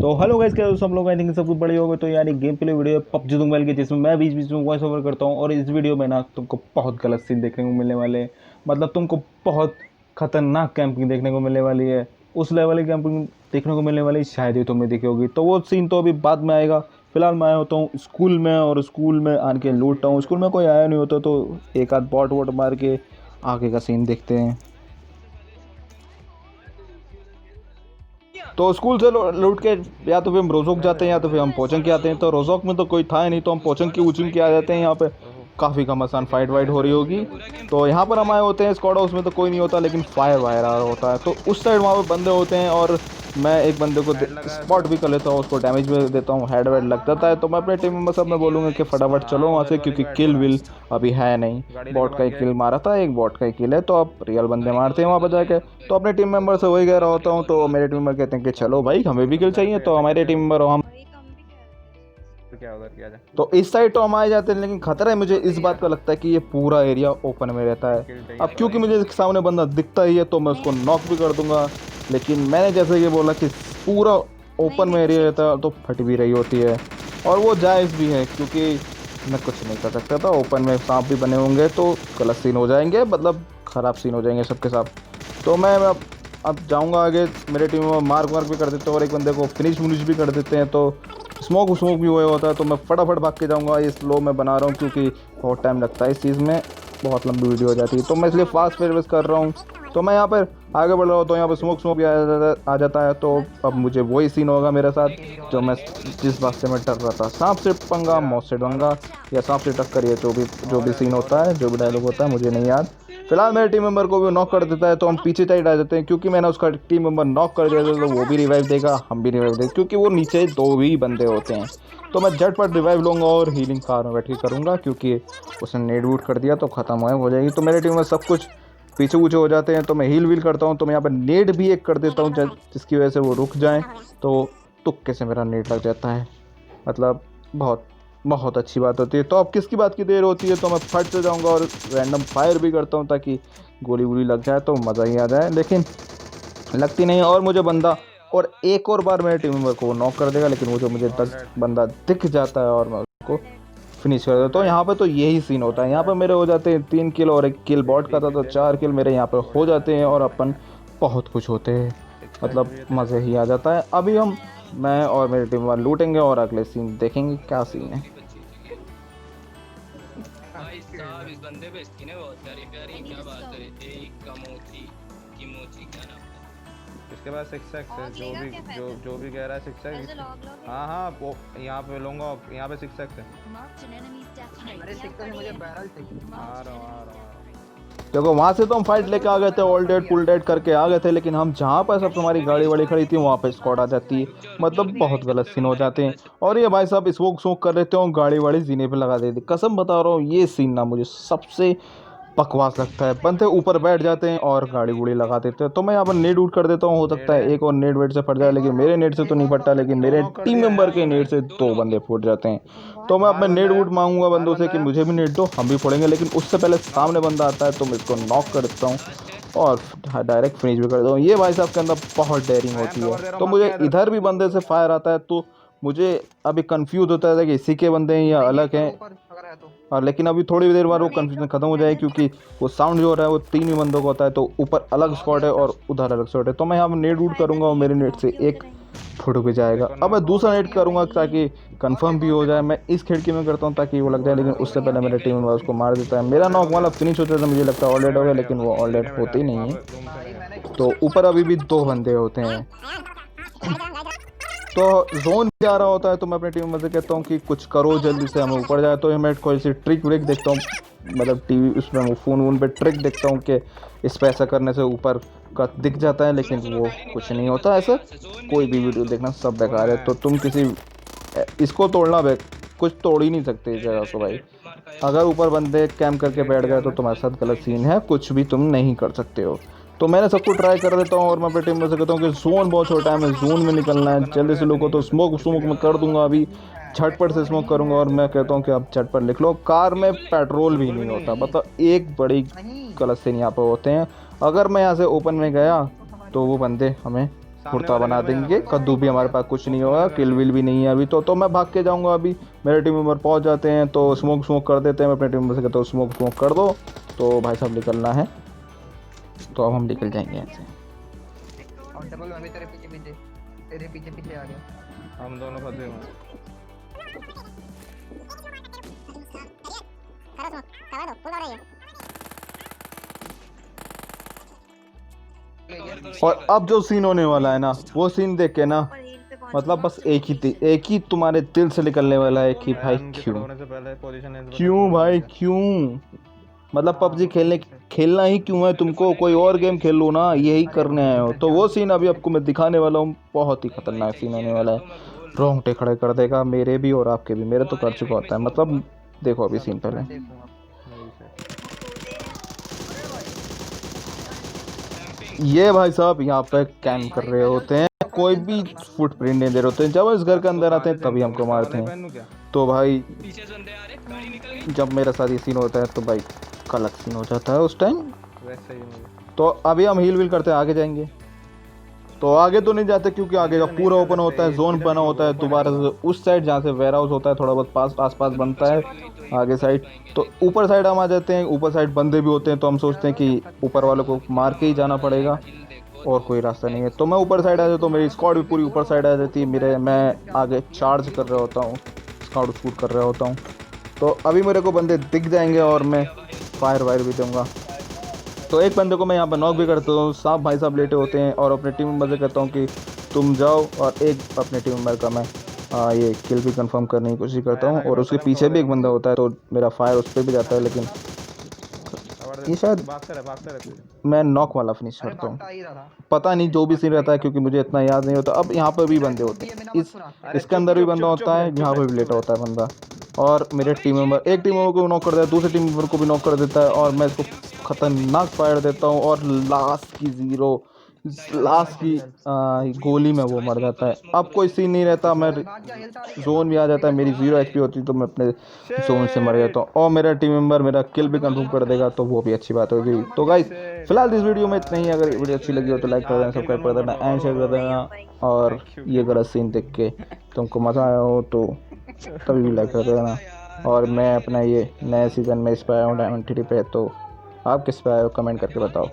तो hello guys, क्या सब लोग आई थिंक सब कुछ बड़े हो गए। तो यार एक game play video PUBG mobile की, जिसमें मैं बीच बीच में वॉइस ओवर करता हूँ। और इस वीडियो में ना तुमको बहुत गलत सीन देखने को मिलने वाले हैं। मतलब तुमको बहुत खतरनाक कैंपिंग देखने को मिलने वाली है। उस लेवल की कैंपिंग देखने को मिलने वाली शायद ही तुम्हें दिखी होगी। तो वो सीन तो अभी बाद में आएगा। फिलहाल मैं होता हूँ स्कूल में, और स्कूल में आन के लूटता हूँ। स्कूल में कोई आया नहीं होता, तो एक आध बॉट वॉट मार के आगे का सीन देखते हैं। तो स्कूल से लौट के या तो फिर हम रोजोक जाते हैं या तो फिर हम पोचंग के आते हैं। तो रोजोक में तो कोई था ही नहीं, तो हम पोचंग की उचंग के आ जाते हैं। यहाँ पे काफ़ी घमासान फाइट वाइट हो रही होगी। तो यहाँ पर हम आए होते हैं स्क्वाड हाउस में, तो कोई नहीं होता, लेकिन फायर वायर आ रहा होता है। तो उस साइड वहाँ पे बंदे होते हैं, और मैं एक बंदे को स्पॉट भी कर लेता हूँ, उसको डैमेज भी देता हूँ, हेड वेड लग जाता है। तो मैं अपने टीम मेंबर सब में बोलूँगा कि फटाफट चलो वहाँ से, क्योंकि किल विल अभी है नहीं। बॉट का ही किल मारा था, एक बॉट का ही किल है, तो अब रियल बंदे मारते हैं वहाँ पर जाके। तो अपने टीम मेंबर से वही कह रहा होता हूँ, तो मेरे टीम मेंबर कहते हैं कि चलो भाई हमें भी किल चाहिए। तो हमारे टीम मेंबर हम तो क्या उधर किया जाए। तो इस साइड तो हम आ जाते हैं, लेकिन खतरा है मुझे इस बात का लगता है कि ये पूरा एरिया ओपन में रहता है। अब क्योंकि मुझे सामने बंदा दिखता ही है, तो मैं उसको नॉक भी कर दूंगा। लेकिन मैंने जैसे कि बोला कि पूरा ओपन में एरिया रहता है, तो फट भी रही होती है। और वो जायज़ भी है, क्योंकि मैं कुछ नहीं कर सकता था। ओपन में सांप भी बने होंगे तो गलत सीन हो जाएंगे, मतलब ख़राब सीन हो जाएंगे सबके साथ। तो मैं अब जाऊंगा आगे। मेरे टीम में मार्क वार्क भी कर देते हैं, और एक बंदे को फिनिश विनिश भी कर देते हैं। तो स्मोक स्मोक भी हुआ होता है, तो मैं फटाफट भाग के जाऊंगा। ये स्लो में बना रहा हूँ क्योंकि बहुत टाइम लगता है इस चीज़ में, बहुत लंबी वीडियो हो जाती है, तो मैं इसलिए फास्ट फेरवेस कर रहा हूँ। तो मैं यहाँ पर आगे बढ़ रहा हूँ, तो यहाँ पर स्मोक स्मोक भी आ जाता है। तो अब मुझे वही सीन होगा मेरे साथ जो मैं जिस बात से मैं डर रहा था। सांप से पंगा, मौत से डंगा, या सांप से टक्कर, ये जो भी सीन होता है, जो भी डायलॉग होता है, मुझे नहीं याद। फिलहाल मेरे टीम मेंबर को भी नॉक कर देता है, तो हम पीछे साइड आ जाते हैं, क्योंकि मैंने उसका टीम मेंबर नॉक कर दिया था। तो वो भी रिवाइव देगा, हम भी रिवाइव देंगे, क्योंकि वो नीचे दो ही बंदे होते हैं। तो मैं झटपट रिवाइव लूंगा और हीलिंग कार में बैठ के करूंगा, क्योंकि उसने नेड वूड कर दिया तो खत्म हो जाएगी। तो मेरे टीम में सब कुछ पीछे ऊँचे हो जाते हैं, तो मैं हील वील करता हूँ। तो मैं यहाँ पर नेड भी एक कर देता हूँ, जिसकी वजह से वो रुक जाए। तो तुक्के से मेरा नेड लग जाता है, मतलब बहुत बहुत अच्छी बात होती है। तो अब किसकी बात की देर होती है, तो मैं फट से जाऊंगा और रैंडम फायर भी करता हूँ, ताकि गोली वोली लग जाए तो मज़ा ही आ जाए। लेकिन लगती नहीं है, और मुझे बंदा और एक और बार मेरे टीम मेंबर को नॉक कर देगा। लेकिन वो जो मुझे बंदा दिख जाता है, और मैं उसको फिनिश कर देता हूँ। यहाँ पे तो यही सीन होता है। यहाँ पे मेरे हो जाते हैं 3 किल, और एक किल बॉट का था, तो 4 किल मेरे यहाँ पे हो जाते हैं, और अपन बहुत कुछ होते हैं, मतलब मज़े ही आ जाता है। अभी मैं और मेरी टीम वाले लूटेंगे, और अगले सीन देखेंगे क्या सीन है। भाई साहब इस बंदे पे स्किन है बहुत प्यारी प्यारी, क्या बात कर रहे थे। कमोची किमोची क्या नाम है इसके बाद 6x है, जो भी कह रहा है 6x। लॉग हाँ हाँ, वो यहाँ पे लूँगा, यहाँ पे 6x है। अरे सिक्का से मुझे बैरल चाहिए। आ रहा हूँ आ रहा हूँ। देखो वहां से तो हम फाइट लेके आ गए थे, ऑल डेड फुल डेड करके आ गए थे। लेकिन हम जहाँ पर सब तुम्हारी गाड़ी वाड़ी खड़ी थी, वहाँ पे स्क्वाड आ जाती है, मतलब बहुत गलत सीन हो जाते हैं। और ये भाई साहब स्मोक स्मोक कर लेते हो, गाड़ी वाड़ी जीने पे लगा देते, कसम बता रहा हूँ ये सीन ना मुझे सबसे बकवास लगता है। बंदे ऊपर बैठ जाते हैं और गाड़ी गुड़ी लगा देते हैं। तो मैं यहाँ पर नेट उट कर देता हूँ, हो सकता है एक और नेट वेट से फट जाए, लेकिन मेरे नेट से तो नहीं फटता, लेकिन मेरे टीम मेंबर के नेट से 2 बंदे फूट जाते हैं। तो मैं अपने नेट वूट मांगूंगा बंदों से कि मुझे भी नेट दो, हम भी फोड़ेंगे। लेकिन उससे पहले सामने बंदा आता है, तो मैं इसको नॉक कर देता हूँ और डायरेक्ट फिनिश भी कर देता हूँ। ये भाई साहब के अंदर बहुत डेयरिंग होती है। तो मुझे इधर भी बंदे से फायर आता है, तो मुझे अभी कंफ्यूज होता है कि इसी के बंदे हैं या अलग हैं। और लेकिन अभी थोड़ी देर बाद वो कंफ्यूजन खत्म हो जाए, क्योंकि वो साउंड जो हो रहा है वो 3 ही बंदों का होता है। तो ऊपर अलग स्पॉट है और उधर अलग स्पॉट है। तो मैं यहाँ पर नेट वूट करूँगा, और मेरे नेट से एक फुट भी जाएगा। अब मैं दूसरा नेट करूँगा ताकि कंफर्म भी हो जाए। मैं इस खिड़की में करता हूँ ताकि वो लग जाए, लेकिन उससे पहले मेरे टीम में उसको मार देता है। मेरा नॉक वाला फिनिश होता है, तो मुझे लगता है ऑल डेड हो गया, लेकिन वो ऑल डेड होते ही नहीं है। तो ऊपर अभी भी 2 बंदे होते हैं। तो जोन भी आ रहा होता है, तो मैं अपनी टीम में से कहता हूँ कि कुछ करो जल्दी से, हमें ऊपर जाए। तो मैं कोई सी ट्रिक व्रिक देखता हूँ, मतलब टीवी उसमें फ़ोन वोन पे ट्रिक देखता हूँ कि इस पे ऐसा करने से ऊपर का दिख जाता है, लेकिन वो कुछ नहीं होता ऐसा। कोई भी वीडियो देखना सब बेकार है। तो तुम किसी इसको तोड़ना कुछ तोड़ ही नहीं सकते इस जगह को भाई। अगर ऊपर बंदे कैंप करके बैठ गए, तो तुम्हारे साथ गलत सीन है, कुछ भी तुम नहीं कर सकते हो। तो मैंने सबको ट्राई कर देता हूँ, और मैं अपनी टीम में से कहता हूँ कि जोन बहुत छोटा है, मैं जोन में निकलना है जल्दी से। लोगों तो स्मोक स्मोक में कर दूंगा, अभी झटपट से स्मोक करूंगा। और मैं कहता हूँ कि आप झटपट लिख लो। कार में पेट्रोल भी नहीं होता, मतलब एक बड़ी गलत सीन यहाँ पर होते हैं। अगर मैं यहाँ से ओपन में गया, तो वो बंदे हमें भुर्ता बना देंगे, कद्दू भी हमारे पास कुछ नहीं होगा, किल विल भी नहीं है अभी तो मैं भाग के जाऊंगा। अभी मेरे टीम मेंबर पहुंच जाते हैं तो स्मोक कर देते हैं, मैं अपने टीम मेंबर से कहता हूँ स्मोक कर दो, तो भाई साहब निकलना है, तो अब हम निकल जाएंगे यहाँ से। और डबल मैं भी तेरे पीछे पीछे आ गया। हम दोनों फंसे हुए हैं। और अब जो सीन होने वाला है ना, वो सीन देख के ना मतलब बस एक ही तुम्हारे दिल से निकलने वाला है कि भाई क्यों भाई क्यों, मतलब पबजी खेलना ही क्यों है तुमको, कोई और गेम खेल लो ना, यही करने आए हो। तो वो सीन अभी आपको मैं दिखाने वाला हूँ, बहुत ही खतरनाक सीन होने वाला है, रोंगटे खड़े कर देगा मेरे भी और आपके भी, मेरे तो कर चुका होता है। मतलब देखो अभी सीन पहले, ये भाई साहब यहाँ पे कैंप कर रहे होते हैं, कोई भी फुटप्रिंट नहीं दे रहे होते हैं, जब इस घर के अंदर आते हैं तभी हमको मारते हैं। तो भाई जब मेरे साथ ये सीन होता है तो भाई गलत सीन हो जाता है उस टाइम। तो अभी हम हील करते हैं, आगे जाएंगे। तो आगे तो नहीं जाते क्योंकि आगे का पूरा ओपन होता है, जोन बना होता है दोबारा से उस साइड जहाँ से वेयर हाउस होता है, थोड़ा बहुत आस पास बनता है आगे साइड। तो ऊपर साइड हम आ जाते हैं, ऊपर साइड बंदे भी होते हैं, तो हम सोचते हैं कि ऊपर वालों को मार के ही जाना पड़ेगा और कोई रास्ता नहीं है। तो मैं ऊपर साइड आ जाता हूँ, मेरी स्क्वाड भी पूरी ऊपर साइड आ जाती है, मैं आगे चार्ज कर रहा होता हूँ, स्काउट शूट कर रहा होता हूँ। तो अभी मेरे को बंदे दिख जाएंगे और मैं फायर वायर भी दूंगा। तो एक बंदे को मैं यहाँ पर नॉक भी करता हूँ, साफ भाई साहब लेटे होते हैं, और अपने टीम मेंबर से कहता हूँ कि तुम जाओ, और एक अपने टीम मेंबर का मैं ये किल भी कंफर्म करने की कोशिश करता हूँ, और उसके पीछे भी एक बंदा होता है तो मेरा फायर उस पर भी जाता है, लेकिन ये शायद मैं नॉक वाला फिनिश करता हूँ, पता नहीं जो भी सीन रहता है क्योंकि मुझे इतना याद नहीं होता। अब यहाँ पर भी बंदे होते हैं, इसके अंदर भी बंदा होता है, यहाँ पर भी लेटा होता है बंदा, और मेरे टीम मेंबर एक टीम मेंबर को नॉक कर देता है, दूसरे टीम मेंबर को भी नॉक कर देता है, और मैं इसको खतरनाक फायर देता हूँ, और लास्ट की गोली में वो मर जाता है। अब कोई सीन नहीं रहता, मैं जोन भी आ जाता है, मेरी 0 HP होती है, तो मैं अपने जोन से मर जाता हूँ, और मेरा टीम मेंबर मेरा किल भी कंफर्म कर देगा, तो वो भी अच्छी बात होगी। तो गाइस फिलहाल इस वीडियो में इतना ही, अगर वीडियो अच्छी लगी हो तो लाइक कर देना, सब्सक्राइब कर देना एंड शेयर कर देना, और ये गलत सीन देख के तुमको मज़ा आया हो तो तभी भी लाइक कर देना। और मैं अपना ये नए सीज़न में इस पर आया हूँ डायमंड 3 पे, तो आप किस पे आए हो कमेंट करके बताओ।